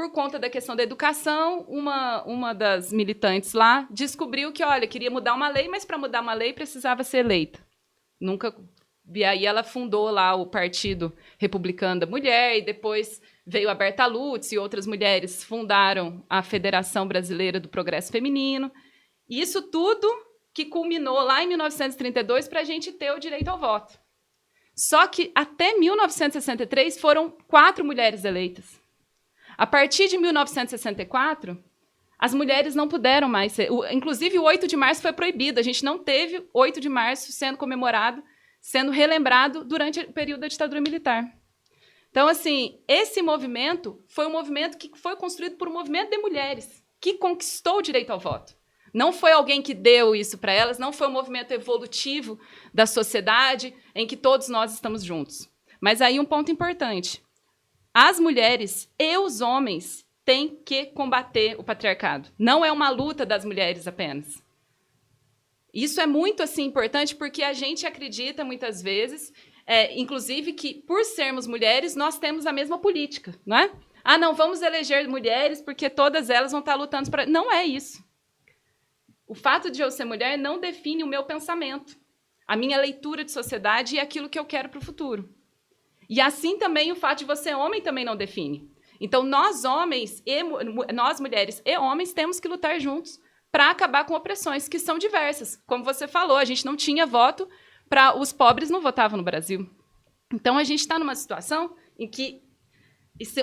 por conta da questão da educação, uma das militantes lá descobriu que, olha, queria mudar uma lei, mas para mudar uma lei precisava ser eleita. Nunca... E aí ela fundou lá o Partido Republicano da Mulher, e depois veio a Berta Lutz e outras mulheres fundaram a Federação Brasileira do Progresso Feminino. E isso tudo que culminou lá em 1932 para a gente ter o direito ao voto. Só que até 1963 foram 4 mulheres eleitas. A partir de 1964, as mulheres não puderam mais ser... Inclusive, o 8 de março foi proibido. A gente não teve 8 de março sendo comemorado, sendo relembrado durante o período da ditadura militar. Então, assim, esse movimento foi um movimento que foi construído por um movimento de mulheres que conquistou o direito ao voto. Não foi alguém que deu isso para elas, não foi um movimento evolutivo da sociedade em que todos nós estamos juntos. Mas aí um ponto importante. As mulheres e os homens têm que combater o patriarcado. Não é uma luta das mulheres apenas. Isso é muito assim, importante porque a gente acredita, muitas vezes, inclusive, que, por sermos mulheres, nós temos a mesma política, não é? Ah, não, vamos eleger mulheres porque todas elas vão estar lutando para... Não é isso. O fato de eu ser mulher não define o meu pensamento, a minha leitura de sociedade e aquilo que eu quero para o futuro. E assim também o fato de você ser homem também não define. Então, nós mulheres e homens, temos que lutar juntos para acabar com opressões que são diversas. Como você falou, a gente não tinha voto para... Os pobres não votavam no Brasil. Então, a gente está numa situação em que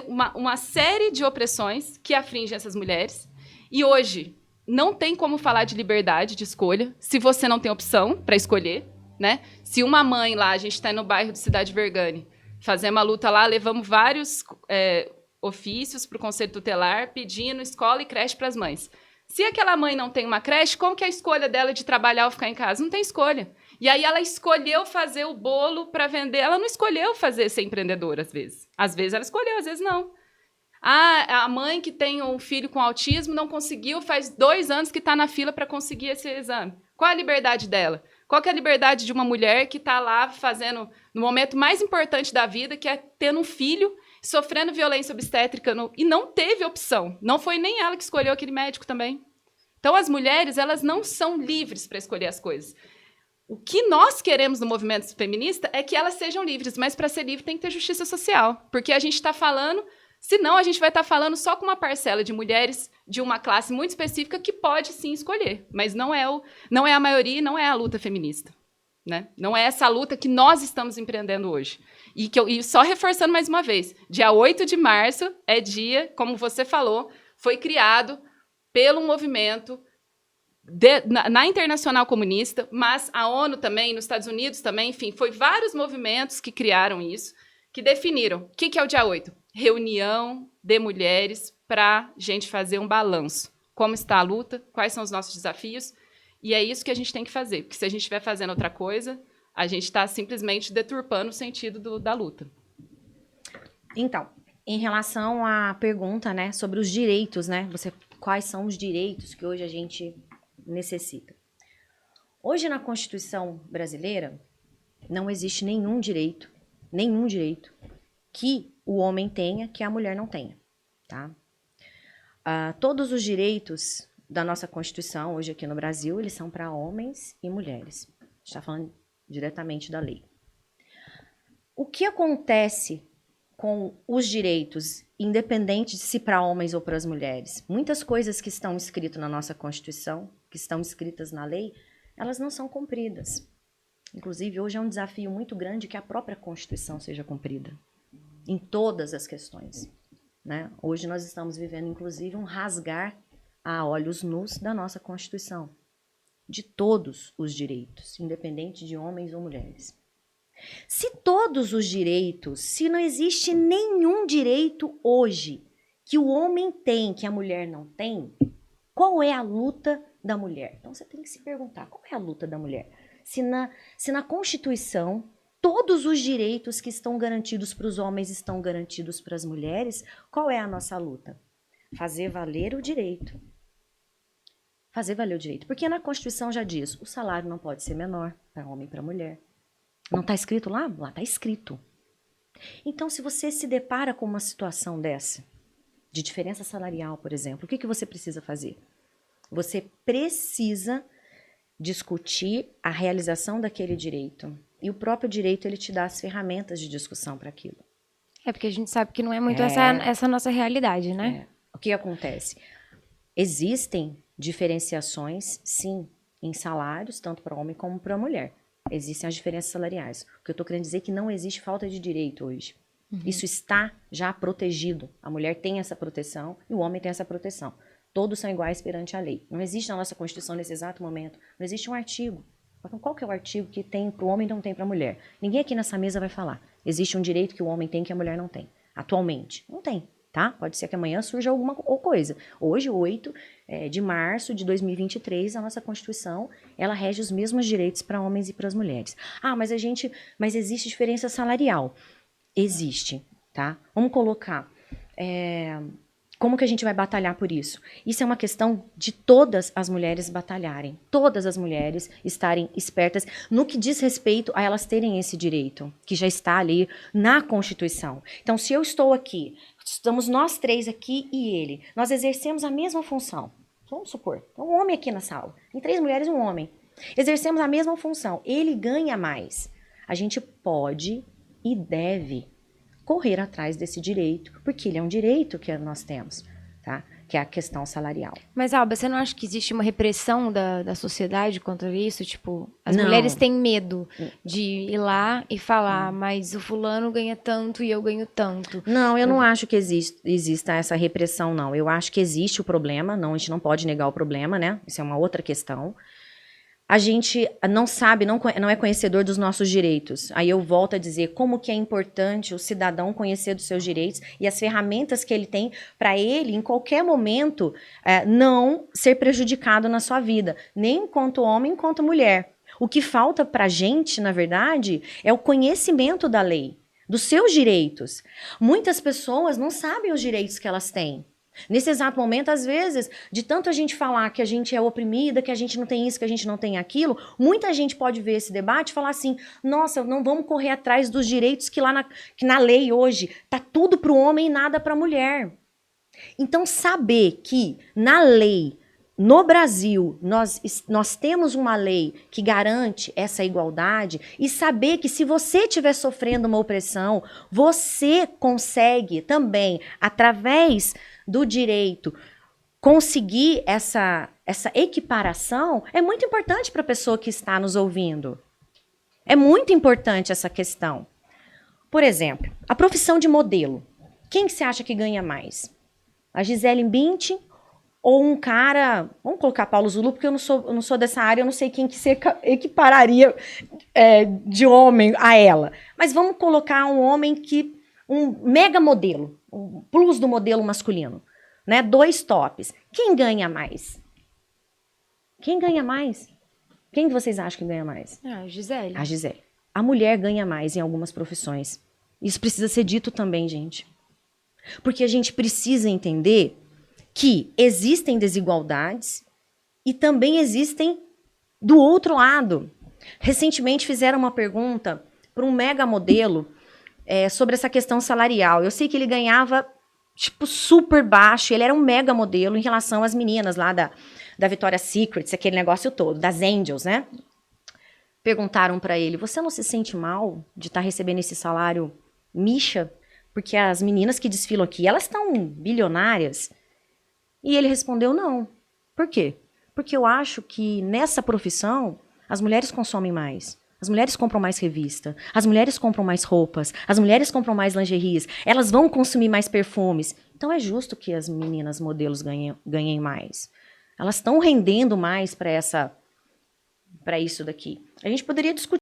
uma série de opressões que afligem essas mulheres. E hoje... Não tem como falar de liberdade de escolha se você não tem opção para escolher, né? Se uma mãe lá, a gente está no bairro de Cidade Vergani, fazemos uma luta lá, levamos vários ofícios para o Conselho Tutelar pedindo escola e creche para as mães. Se aquela mãe não tem uma creche, como que é a escolha dela de trabalhar ou ficar em casa? Não tem escolha. E aí ela escolheu fazer o bolo para vender. Ela não escolheu ser empreendedora, às vezes. Às vezes ela escolheu, às vezes não. Ah, a mãe que tem um filho com autismo não conseguiu, faz 2 anos que está na fila para conseguir esse exame. Qual é a liberdade dela? Qual que é a liberdade de uma mulher que está lá fazendo, no momento mais importante da vida, que é tendo um filho, sofrendo violência obstétrica, e não teve opção. Não foi nem ela que escolheu aquele médico também. Então, as mulheres, elas não são livres para escolher as coisas. O que nós queremos no movimento feminista é que elas sejam livres, mas para ser livre tem que ter justiça social. Porque a gente está falando... Senão, a gente vai estar falando só com uma parcela de mulheres de uma classe muito específica que pode, sim, escolher. Mas não é a maioria e não é a luta feminista. Né? Não é essa luta que nós estamos empreendendo hoje. E só reforçando mais uma vez, dia 8 de março é dia, como você falou, foi criado pelo movimento na Internacional Comunista, mas a ONU também, nos Estados Unidos também, enfim, foi vários movimentos que criaram isso, que definiram o que é o dia 8. Reunião de mulheres para a gente fazer um balanço. Como está a luta, quais são os nossos desafios, e é isso que a gente tem que fazer, porque se a gente estiver fazendo outra coisa, a gente está simplesmente deturpando o sentido da luta. Então, em relação à pergunta, né, sobre os direitos, né, quais são os direitos que hoje a gente necessita? Hoje, na Constituição brasileira, não existe nenhum direito que o homem tenha, que a mulher não tenha, tá? Todos os direitos da nossa Constituição, hoje aqui no Brasil, eles são para homens e mulheres. A gente está falando diretamente da lei. O que acontece com os direitos, independente de se para homens ou para as mulheres? Muitas coisas que estão escritas na nossa Constituição, que estão escritas na lei, elas não são cumpridas. Inclusive, hoje é um desafio muito grande que a própria Constituição seja cumprida. Em todas as questões, né? Hoje nós estamos vivendo, inclusive, um rasgar a olhos nus da nossa Constituição, de todos os direitos, independente de homens ou mulheres. Se todos os direitos, se não existe nenhum direito hoje que o homem tem, que a mulher não tem, qual é a luta da mulher? Então você tem que se perguntar, qual é a luta da mulher? Se na Constituição todos os direitos que estão garantidos para os homens estão garantidos para as mulheres, qual é a nossa luta? Fazer valer o direito. Fazer valer o direito. Porque na Constituição já diz, o salário não pode ser menor para homem e para mulher. Não está escrito lá? Lá está escrito. Então, se você se depara com uma situação dessa, de diferença salarial, por exemplo, o que você precisa fazer? Você precisa discutir a realização daquele direito. E o próprio direito, ele te dá as ferramentas de discussão para aquilo. É porque a gente sabe que não é muito essa nossa realidade, né? O que acontece? Existem diferenciações, sim, em salários, tanto para homem como para mulher. Existem as diferenças salariais. O que eu estou querendo dizer é que não existe falta de direito hoje. Isso está já protegido. A mulher tem essa proteção e o homem tem essa proteção. Todos são iguais perante a lei. Não existe na nossa Constituição, nesse exato momento, não existe um artigo. Então, qual que é o artigo que tem para o homem e não tem para a mulher? Ninguém aqui nessa mesa vai falar. Existe um direito que o homem tem que a mulher não tem. Atualmente. Não tem, tá? Pode ser que amanhã surja alguma coisa. Hoje, 8 de março de 2023, a nossa Constituição, ela rege os mesmos direitos para homens e para as mulheres. Ah, mas existe diferença salarial. Existe, tá? Vamos colocar... Como que a gente vai batalhar por isso? Isso é uma questão de todas as mulheres batalharem. Todas as mulheres estarem espertas no que diz respeito a elas terem esse direito, que já está ali na Constituição. Então, se eu estou aqui, estamos nós 3 aqui e ele, nós exercemos a mesma função. Vamos supor, um homem aqui na sala, tem 3 mulheres e um homem. Exercemos a mesma função, ele ganha mais. A gente pode e deve correr atrás desse direito, porque ele é um direito que nós temos, tá? Que é a questão salarial. Mas, Alba, você não acha que existe uma repressão da sociedade contra isso? Tipo, as mulheres têm medo de ir lá e falar, mas o fulano ganha tanto e eu ganho tanto. Não, eu não acho que exista essa repressão, não. Eu acho que existe o problema, não, a gente não pode negar o problema, né? Isso é uma outra questão. A gente não sabe, não é conhecedor dos nossos direitos. Aí eu volto a dizer como que é importante o cidadão conhecer dos seus direitos e as ferramentas que ele tem para ele, em qualquer momento, não ser prejudicado na sua vida, nem enquanto homem, enquanto mulher. O que falta para a gente, na verdade, é o conhecimento da lei, dos seus direitos. Muitas pessoas não sabem os direitos que elas têm. Nesse exato momento, às vezes, de tanto a gente falar que a gente é oprimida, que a gente não tem isso, que a gente não tem aquilo, muita gente pode ver esse debate e falar assim, nossa, não vamos correr atrás dos direitos que na lei hoje tá tudo para o homem e nada para a mulher. Então, saber que na lei, no Brasil, nós temos uma lei que garante essa igualdade e saber que se você estiver sofrendo uma opressão, você consegue também, através do direito, conseguir essa equiparação, é muito importante para a pessoa que está nos ouvindo. É muito importante essa questão. Por exemplo, a profissão de modelo. Quem que você acha que ganha mais? A Gisele Bündchen ou um cara... Vamos colocar Paulo Zulu, porque eu não sou dessa área, eu não sei quem que se equipararia de homem a ela. Mas vamos colocar um homem um mega modelo, um plus do modelo masculino, né? 2 tops. Quem ganha mais? Quem ganha mais? Quem vocês acham que ganha mais? A Gisele. A Gisele. A mulher ganha mais em algumas profissões. Isso precisa ser dito também, gente. Porque a gente precisa entender que existem desigualdades e também existem do outro lado. Recentemente fizeram uma pergunta para um mega modelo sobre essa questão salarial. Eu sei que ele ganhava, tipo, super baixo. Ele era um mega modelo em relação às meninas lá da Victoria's Secret, aquele negócio todo, das Angels, né? Perguntaram para ele, você não se sente mal de estar recebendo esse salário micha? Porque as meninas que desfilam aqui, elas estão bilionárias. E ele respondeu, não. Por quê? Porque eu acho que nessa profissão, as mulheres consomem mais. As mulheres compram mais revista, as mulheres compram mais roupas, as mulheres compram mais lingeries, elas vão consumir mais perfumes. Então é justo que as meninas modelos ganhem mais. Elas estão rendendo mais para isso daqui. A gente poderia discutir